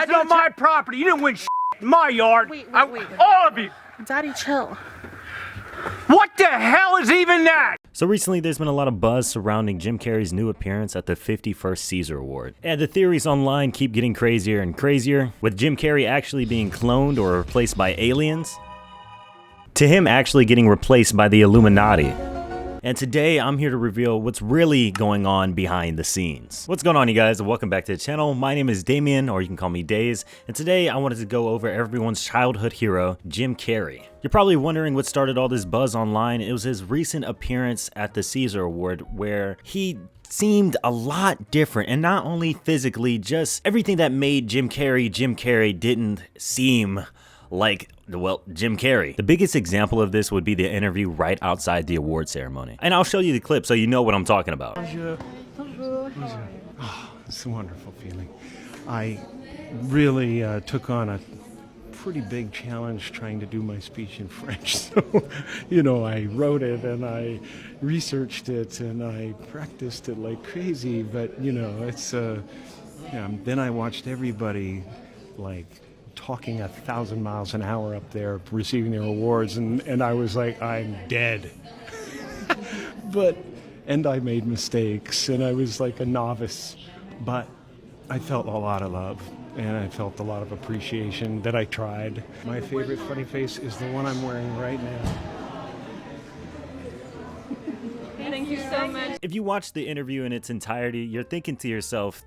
That's on my property. You didn't win shit in my yard. Wait. All of you. Daddy, chill. What the hell is even that? So recently there's been a lot of buzz surrounding Jim Carrey's new appearance at the 51st Caesar Award. And the theories online keep getting crazier and crazier, with Jim Carrey actually being cloned or replaced by aliens, to him actually getting replaced by the Illuminati. And today I'm here to reveal what's really going on behind the scenes. What's going on, you guys, and welcome back to the channel. My name is Damien, or you can call me Daze, and today I wanted to go over everyone's childhood hero, Jim Carrey. You're probably wondering what started all this buzz online. It was his recent appearance at the Caesar Award where he seemed a lot different, and not only physically, just everything that made Jim Carrey didn't seem like, well, Jim Carrey. The biggest example of this would be the interview right outside the award ceremony. And I'll show you the clip so you know what I'm talking about. Bonjour. It's a wonderful feeling. I really took on a pretty big challenge trying to do my speech in French. So, you know, I wrote it and I researched it and I practiced it like crazy. But, you know, it's, then I watched everybody like talking 1,000 miles an hour up there receiving their awards, and I was like, I'm dead. And I made mistakes, and I was like a novice, but I felt a lot of love, and I felt a lot of appreciation that I tried. My favorite funny face is the one I'm wearing right now. Thank you so much. If you watch the interview in its entirety, you're thinking to yourself,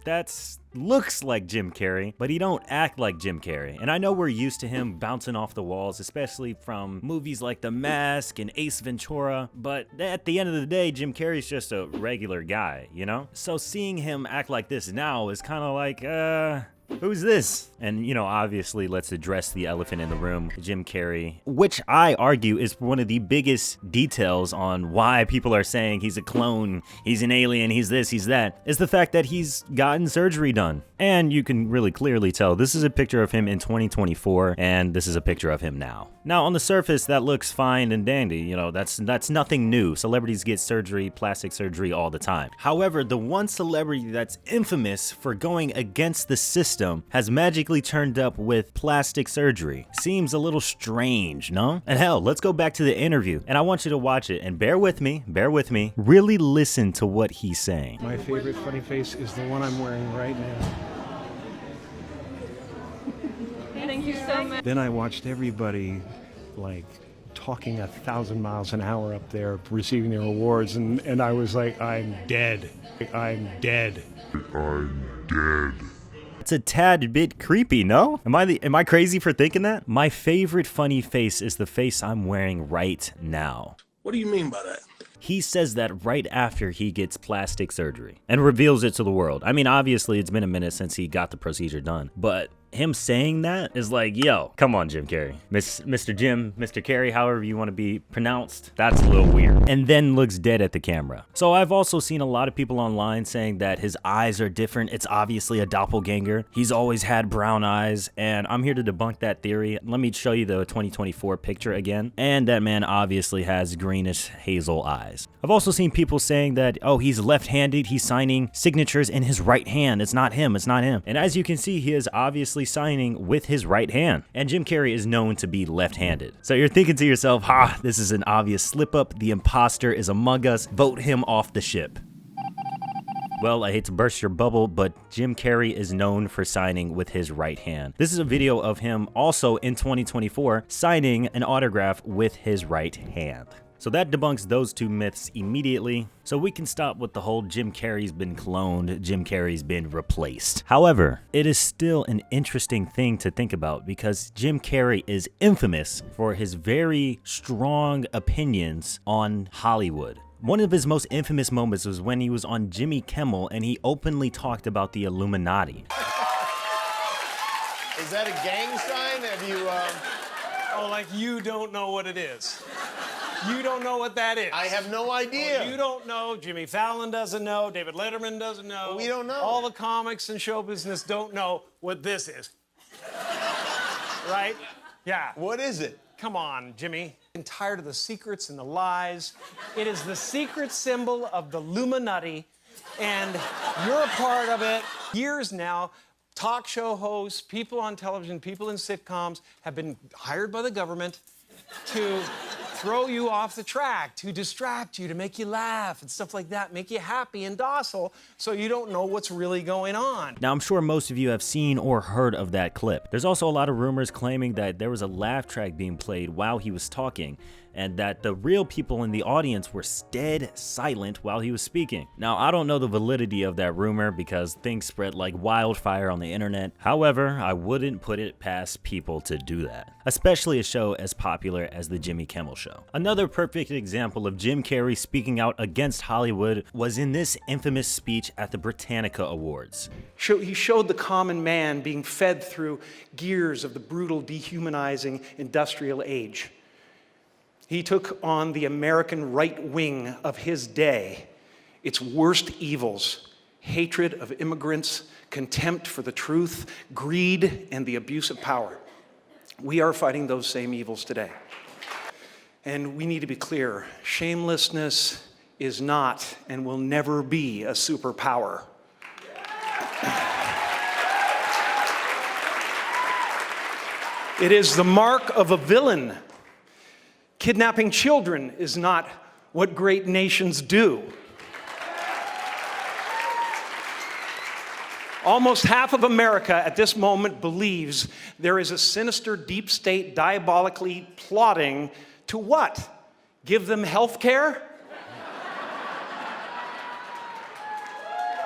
looks like Jim Carrey, but he don't act like Jim Carrey. And I know we're used to him bouncing off the walls, especially from movies like The Mask and Ace Ventura, but at the end of the day, Jim Carrey's just a regular guy, you know? So seeing him act like this now is kind of like, who's this? And, you know, obviously, let's address the elephant in the room, Jim Carrey, which I argue is one of the biggest details on why people are saying he's a clone, he's an alien, he's this, he's that, is the fact that he's gotten surgery done. And you can really clearly tell this is a picture of him in 2024, and this is a picture of him now. Now, on the surface, that looks fine and dandy. You know, that's nothing new. Celebrities get surgery, plastic surgery all the time. However, the one celebrity that's infamous for going against the system has magically turned up with plastic surgery. Seems a little strange, no? And hell, let's go back to the interview, and I want you to watch it, and bear with me, really listen to what he's saying. My favorite funny face is the one I'm wearing right now. Thank you so much. Then I watched everybody like talking 1,000 miles an hour up there receiving their awards, and I was like, I'm dead. I'm dead. It's a tad bit creepy, no? Am I crazy for thinking that? My favorite funny face is the face I'm wearing right now. What do you mean by that? He says that right after he gets plastic surgery and reveals it to the world. I mean, obviously, it's been a minute since he got the procedure done, but him saying that is like, yo, come on, Jim Carrey. Mr. Carrey, however you want to be pronounced, that's a little weird. And then looks dead at the camera. So I've also seen a lot of people online saying that his eyes are different. It's obviously a doppelganger. He's always had brown eyes, and I'm here to debunk that theory. Let me show you the 2024 picture again. And that man obviously has greenish hazel eyes. I've also seen people saying that, oh, he's left-handed. He's signing signatures in his right hand. It's not him. It's not him. And as you can see, he is obviously signing with his right hand, and Jim Carrey is known to be left-handed. So you're thinking to yourself, this is an obvious slip-up. The imposter is among us. Vote him off the ship. Well, I hate to burst your bubble, but Jim Carrey is known for signing with his right hand. This is a video of him also in 2024 signing an autograph with his right hand. So that debunks those two myths immediately, so we can stop with the whole Jim Carrey's been cloned, Jim Carrey's been replaced. However, it is still an interesting thing to think about because Jim Carrey is infamous for his very strong opinions on Hollywood. One of his most infamous moments was when he was on Jimmy Kimmel and he openly talked about the Illuminati. Is that a gang sign? Have you, Oh, like you don't know what it is. You don't know what that is. I have no idea. You don't know. Jimmy Fallon doesn't know. David Letterman doesn't know. We don't know. All the comics and show business don't know what this is. Right? Yeah. What is it? Come on, Jimmy. I'm tired of the secrets and the lies. It is the secret symbol of the Illuminati, and you're a part of it. Years now, talk show hosts, people on television, people in sitcoms have been hired by the government to throw you off the track, to distract you, to make you laugh and stuff like that, make you happy and docile so you don't know what's really going on. Now, I'm sure most of you have seen or heard of that clip. There's also a lot of rumors claiming that there was a laugh track being played while he was talking, and that the real people in the audience were dead silent while he was speaking. Now, I don't know the validity of that rumor because things spread like wildfire on the internet. However, I wouldn't put it past people to do that, especially a show as popular as the Jimmy Kimmel Show. Another perfect example of Jim Carrey speaking out against Hollywood was in this infamous speech at the Britannica Awards. He showed the common man being fed through gears of the brutal, dehumanizing industrial age. He took on the American right wing of his day, its worst evils: hatred of immigrants, contempt for the truth, greed, and the abuse of power. We are fighting those same evils today. And we need to be clear, shamelessness is not and will never be a superpower. It is the mark of a villain. Kidnapping children is not what great nations do. Almost half of America at this moment believes there is a sinister deep state diabolically plotting to what? Give them health care?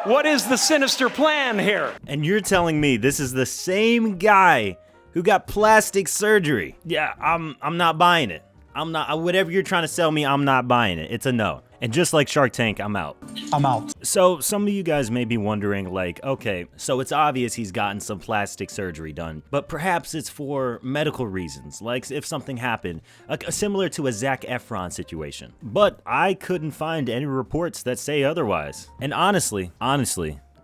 What is the sinister plan here? And you're telling me this is the same guy who got plastic surgery? Yeah, I'm not buying it. Whatever you're trying to sell me, I'm not buying it. It's a no. And just like Shark Tank, I'm out. I'm out. So some of you guys may be wondering, like, okay, so it's obvious he's gotten some plastic surgery done, but perhaps it's for medical reasons, like if something happened, similar to a Zac Efron situation. But I couldn't find any reports that say otherwise. And honestly,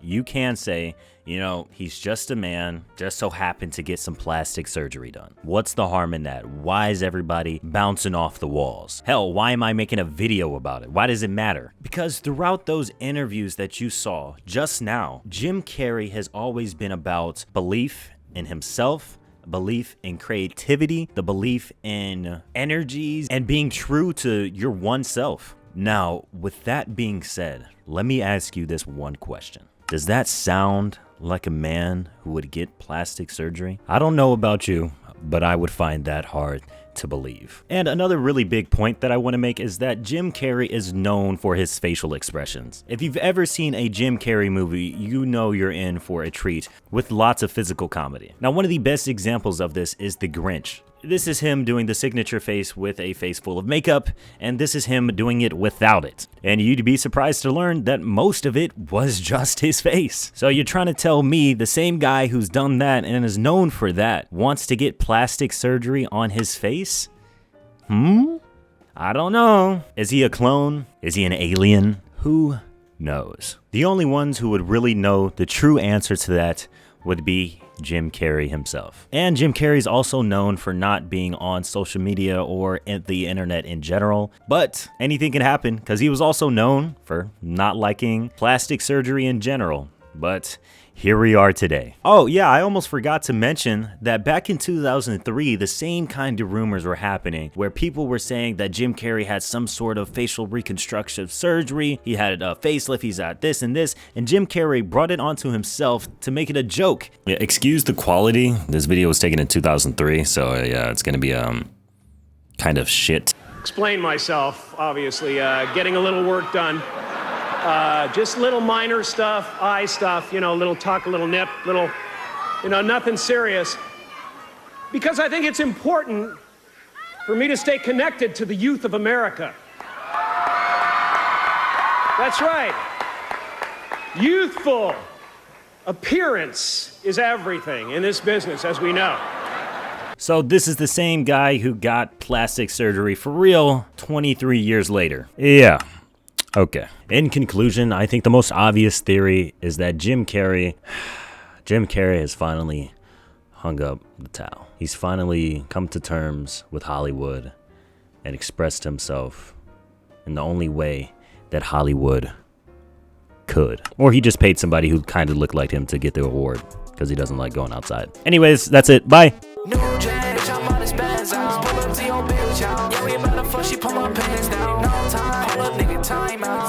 you can say, you know, he's just a man, just so happened to get some plastic surgery done. What's the harm in that? Why is everybody bouncing off the walls? Hell, why am I making a video about it? Why does it matter? Because throughout those interviews that you saw just now, Jim Carrey has always been about belief in himself, belief in creativity, the belief in energies, and being true to your one self. Now, with that being said, let me ask you this one question. Does that sound like a man who would get plastic surgery? I don't know about you, but I would find that hard to believe. And another really big point that I want to make is that Jim Carrey is known for his facial expressions. If you've ever seen a Jim Carrey movie, you know you're in for a treat with lots of physical comedy. Now, one of the best examples of this is The Grinch. This is him doing the signature face with a face full of makeup, and this is him doing it without it. And you'd be surprised to learn that most of it was just his face. So you're trying to tell me the same guy who's done that and is known for that wants to get plastic surgery on his face? I don't know. Is he a clone? Is he an alien? Who knows? The only ones who would really know the true answer to that would be Jim Carrey himself. And Jim Carrey's also known for not being on social media or the internet in general, but anything can happen because he was also known for not liking plastic surgery in general. But here we are today. Oh yeah, I almost forgot to mention that back in 2003, the same kind of rumors were happening where people were saying that Jim Carrey had some sort of facial reconstructive surgery, he had a facelift, he's at this and this, and Jim Carrey brought it onto himself to make it a joke. Yeah, excuse the quality. This video was taken in 2003, so yeah, it's gonna be kind of shit. Explain myself, obviously, getting a little work done. Just little minor stuff, eye stuff, you know, little tuck, a little nip, little, you know, nothing serious. Because I think it's important for me to stay connected to the youth of America. That's right. Youthful appearance is everything in this business, as we know. So this is the same guy who got plastic surgery for real 23 years later. Yeah. Okay. In conclusion, I think the most obvious theory is that Jim Carrey has finally hung up the towel. He's finally come to terms with Hollywood and expressed himself in the only way that Hollywood could. Or he just paid somebody who kind of looked like him to get the award because he doesn't like going outside. Anyways, that's it. Bye. New Jack, I'm on his bands out. Pull up to your bitch out. Yeah, we about to fuck, she pull my pants down. No time, hold up, nigga, time out.